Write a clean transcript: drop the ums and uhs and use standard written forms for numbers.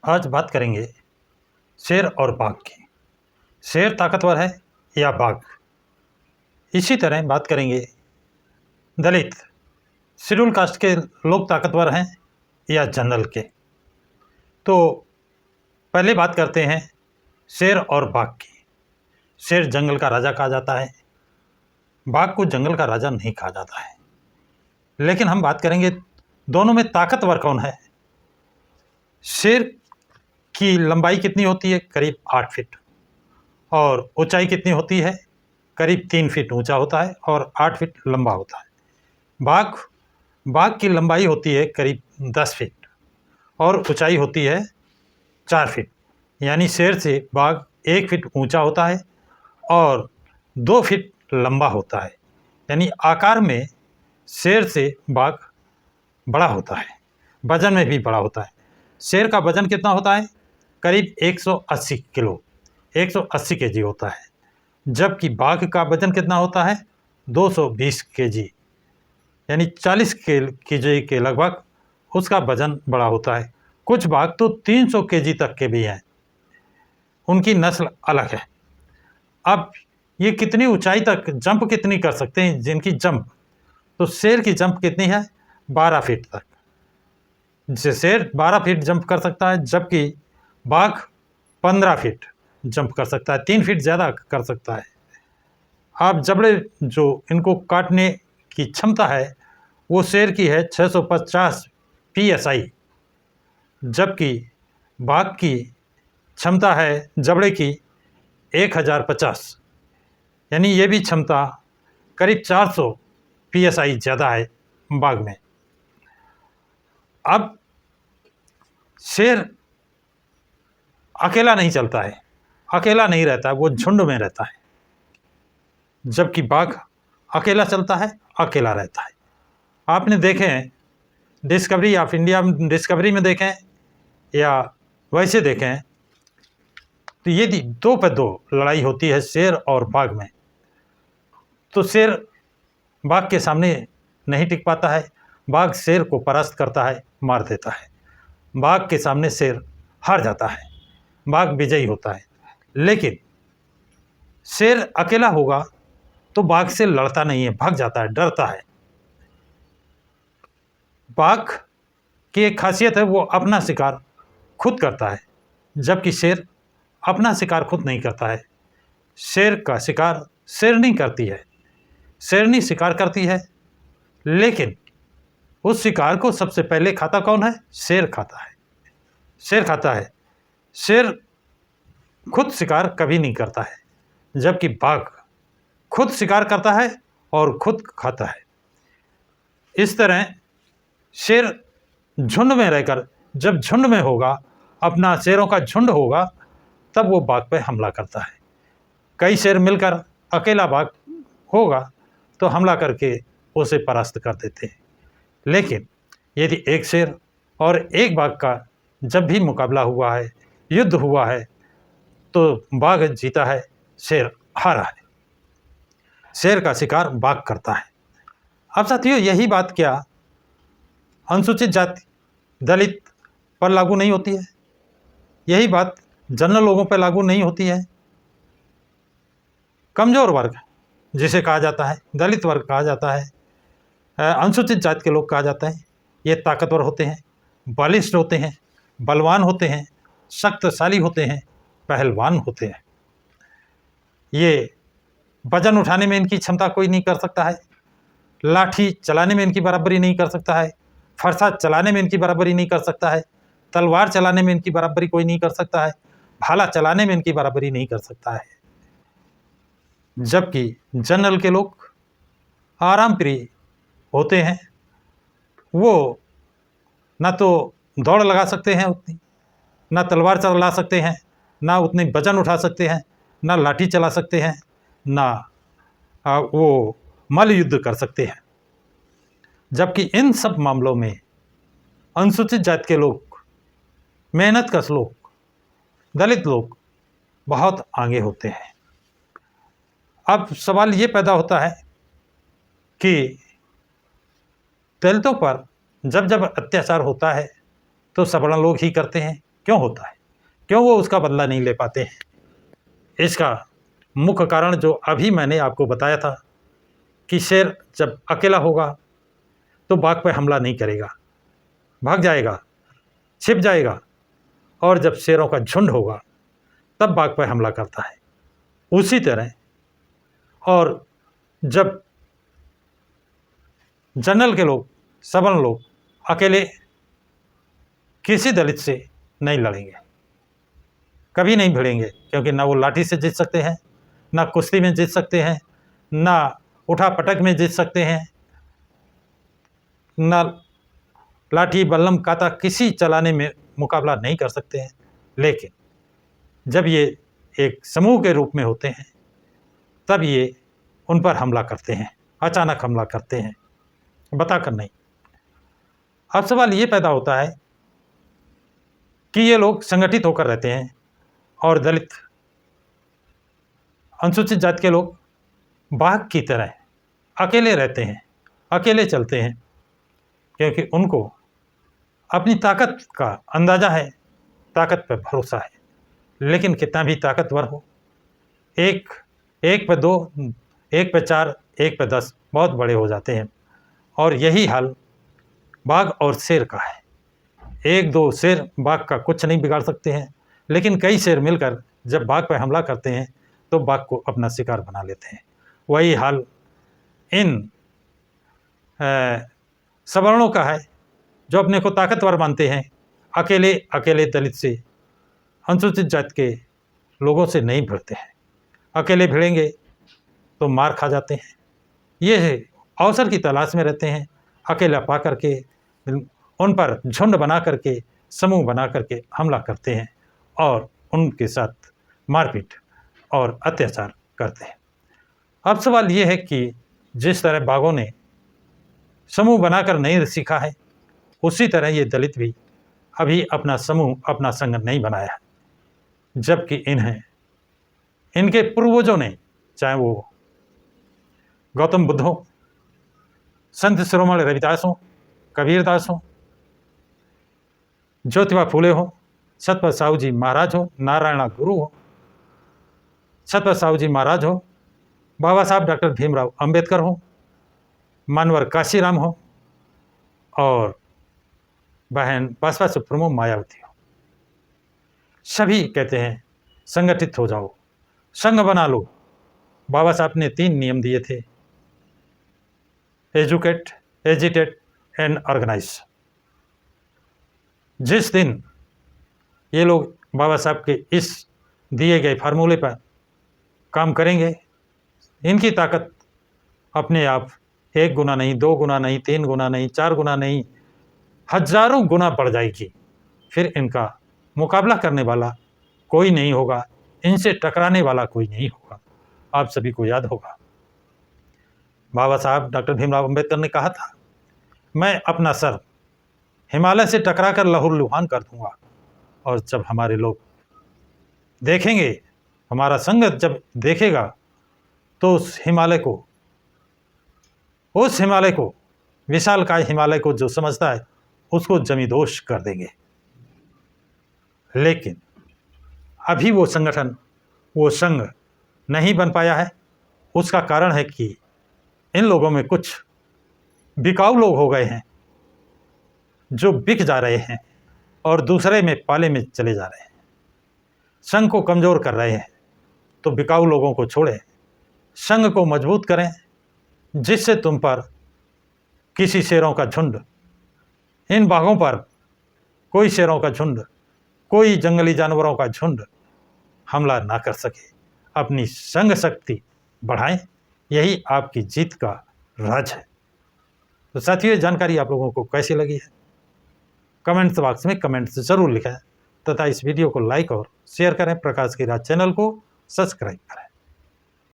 आज बात करेंगे शेर और बाघ की। शेर ताकतवर है या बाघ? इसी तरह बात करेंगे दलित शेड्यूल कास्ट के लोग ताकतवर हैं या जनरल के। तो पहले बात करते हैं शेर और बाघ की। शेर जंगल का राजा कहा जाता है, बाघ को जंगल का राजा नहीं कहा जाता है। लेकिन हम बात करेंगे दोनों में ताकतवर कौन है। शेर की लंबाई कितनी होती है? करीब 8 फीट। और ऊंचाई कितनी होती है? करीब 3 फीट ऊंचा होता है और 8 फीट लंबा होता है। बाघ की लंबाई होती है करीब 10 फीट और ऊंचाई होती है 4 फीट। यानी शेर से बाघ 1 फीट ऊंचा होता है और 2 फीट लंबा होता है। यानी आकार में शेर से बाघ बड़ा होता है, वजन में भी बड़ा होता है। शेर का वजन कितना होता है? करीब 180 किलो, 180 केजी होता है। जबकि बाघ का वजन कितना होता है? 220 केजी, यानी 40 केजी के लगभग उसका वजन बड़ा होता है। कुछ बाघ तो 300 केजी तक के भी हैं, उनकी नस्ल अलग है। अब ये कितनी ऊंचाई तक जंप कितनी कर सकते हैं? जिनकी जंप, तो शेर की जंप कितनी है? 12 फीट तक। शेर 12 फीट जंप कर सकता है, जबकि बाघ 15 फीट जंप कर सकता है, 3 फीट ज़्यादा कर सकता है। आप जबड़े जो इनको काटने की क्षमता है वो शेर की है 650 PSI, जबकि बाघ की क्षमता है जबड़े की 1050, यानी ये भी क्षमता करीब 400 PSI ज़्यादा है बाघ में। अब शेर अकेला नहीं चलता है, अकेला नहीं रहता है, वो झुंड में रहता है। जबकि बाघ अकेला चलता है, अकेला रहता है। आपने देखे हैं डिस्कवरी ऑफ इंडिया, डिस्कवरी में देखें या वैसे देखें, तो ये 2 पे 2 लड़ाई होती है शेर और बाघ में। तो शेर बाघ के सामने नहीं टिक पाता है, बाघ शेर को परास्त करता है, मार देता है। बाघ के सामने शेर हार जाता है, बाघ विजयी होता है। लेकिन शेर अकेला होगा तो बाघ से लड़ता नहीं है, भाग जाता है, डरता है। बाघ की एक खासियत है, वो अपना शिकार खुद करता है, जबकि शेर अपना शिकार खुद नहीं करता है। शेर का शिकार शेरनी करती है, शेरनी शिकार करती है, लेकिन उस शिकार को सबसे पहले खाता कौन है? शेर खाता है, शेर खाता है। शेर खुद शिकार कभी नहीं करता है, जबकि बाघ खुद शिकार करता है और खुद खाता है। इस तरह शेर झुंड में रहकर, जब झुंड में होगा, अपना शेरों का झुंड होगा, तब वो बाघ पे हमला करता है। कई शेर मिलकर अकेला बाघ होगा तो हमला करके उसे परास्त कर देते हैं। लेकिन यदि एक शेर और एक बाघ का जब भी मुकाबला हुआ है, युद्ध हुआ है, तो बाघ जीता है, शेर हारा है। शेर का शिकार बाघ करता है। अब साथियों, यही बात क्या अनुसूचित जाति दलित पर लागू नहीं होती है? यही बात जनरल लोगों पर लागू नहीं होती है? कमज़ोर वर्ग जिसे कहा जाता है, दलित वर्ग कहा जाता है, अनुसूचित जाति के लोग कहा जाता है, ये ताकतवर होते हैं, बलिष्ठ होते हैं, बलवान होते हैं, शक्तिशाली होते हैं, पहलवान होते हैं। ये वजन उठाने में इनकी क्षमता कोई नहीं कर सकता है, लाठी चलाने में इनकी बराबरी नहीं कर सकता है, फरसा चलाने में इनकी बराबरी नहीं कर सकता है, तलवार चलाने में इनकी बराबरी कोई नहीं कर सकता है, भाला चलाने में इनकी बराबरी नहीं कर सकता है। जबकि जनरल के लोग आराम प्रिय होते हैं, वो ना तो दौड़ लगा सकते हैं उतनी, ना तलवार चला सकते हैं, ना उतने वजन उठा सकते हैं, ना लाठी चला सकते हैं, ना वो मल्ल युद्ध कर सकते हैं। जबकि इन सब मामलों में अनुसूचित जाति के लोग, मेहनतकश लोग, दलित लोग बहुत आगे होते हैं। अब सवाल ये पैदा होता है कि दलितों पर जब जब अत्याचार होता है तो सवर्ण लोग ही करते हैं, क्यों होता है, क्यों वो उसका बदला नहीं ले पाते हैं? इसका मुख्य कारण जो अभी मैंने आपको बताया था कि शेर जब अकेला होगा तो बाघ पर हमला नहीं करेगा, भाग जाएगा, छिप जाएगा, और जब शेरों का झुंड होगा तब बाघ पर हमला करता है। उसी तरह और जब जनरल के लोग, सबल लोग अकेले किसी दलित से नहीं लड़ेंगे, कभी नहीं भिड़ेंगे, क्योंकि ना वो लाठी से जीत सकते हैं, ना कुश्ती में जीत सकते हैं, ना उठा पटक में जीत सकते हैं, ना लाठी बल्लम काता किसी चलाने में मुकाबला नहीं कर सकते हैं। लेकिन जब ये एक समूह के रूप में होते हैं तब ये उन पर हमला करते हैं, अचानक हमला करते हैं, बताकर नहीं। अब सवाल ये पैदा होता है कि ये लोग संगठित होकर रहते हैं और दलित, अनुसूचित जाति के लोग बाघ की तरह अकेले रहते हैं, अकेले चलते हैं, क्योंकि उनको अपनी ताकत का अंदाज़ा है, ताकत पर भरोसा है। लेकिन कितना भी ताकतवर हो, एक पे 2, एक पे 4, एक पे 10 बहुत बड़े हो जाते हैं। और यही हाल बाघ और शेर का है। 1-2 शेर बाघ का कुछ नहीं बिगाड़ सकते हैं, लेकिन कई शेर मिलकर जब बाघ पर हमला करते हैं तो बाघ को अपना शिकार बना लेते हैं। वही हाल इन सवर्णों का है जो अपने को ताकतवर मानते हैं, अकेले दलित से, अनुसूचित जाति के लोगों से नहीं भिड़ते हैं। अकेले भिड़ेंगे तो मार खा जाते हैं। ये अवसर की तलाश में रहते हैं, अकेला पा करके उन पर झुंड बना करके, समूह बना करके हमला करते हैं और उनके साथ मारपीट और अत्याचार करते हैं। अब सवाल ये है कि जिस तरह बाघों ने समूह बनाकर नहीं सीखा है, उसी तरह ये दलित भी अभी अपना समूह, अपना संघ नहीं बनाया है। जबकि इनके पूर्वजों ने, चाहे वो गौतम बुद्ध हो, संत शिरोमणि रविदास हो, कबीरदास हो, ज्योतिबा फूले हो, सतपाल साहू जी महाराज हो, नारायण गुरु हो, सतपाल साहू जी महाराज हो, बाबा साहब डॉक्टर भीमराव अंबेडकर हो, मानवर काशीराम हो और बहन बसपा सुप्रीमो मायावती हो, सभी कहते हैं संगठित हो जाओ, संघ बना लो। बाबा साहब ने 3 नियम दिए थे, एजुकेट, एजिटेट एंड ऑर्गेनाइज। जिस दिन ये लोग बाबा साहब के इस दिए गए फार्मूले पर काम करेंगे, इनकी ताकत अपने आप 1 गुना नहीं, 2 गुना नहीं, 3 गुना नहीं, 4 गुना नहीं, हजारों गुना बढ़ जाएगी। फिर इनका मुकाबला करने वाला कोई नहीं होगा, इनसे टकराने वाला कोई नहीं होगा। आप सभी को याद होगा बाबा साहब डॉक्टर भीमराव अंबेडकर ने कहा था, मैं अपना सर हिमालय से टकराकर लहूलुहान कर दूंगा। और जब हमारे लोग देखेंगे, हमारा संघ जब देखेगा, तो उस हिमालय को विशालकाय हिमालय को जो समझता है उसको जमींदोज कर देंगे। लेकिन अभी वो संगठन, वो संघ नहीं बन पाया है। उसका कारण है कि इन लोगों में कुछ बिकाऊ लोग हो गए हैं जो बिक जा रहे हैं और दूसरे में पाले में चले जा रहे हैं, संघ को कमज़ोर कर रहे हैं। तो बिकाऊ लोगों को छोड़ें, संघ को मजबूत करें, जिससे तुम पर किसी शेरों का झुंड, इन बाघों पर कोई शेरों का झुंड, कोई जंगली जानवरों का झुंड हमला ना कर सके। अपनी संघ शक्ति बढ़ाएं, यही आपकी जीत का राज है। तो साथियों, जानकारी आप लोगों को कैसी लगी है, कमेंट्स बॉक्स में कमेंट्स ज़रूर लिखें तथा इस वीडियो को लाइक और शेयर करें। प्रकाश की राज चैनल को सब्सक्राइब करें।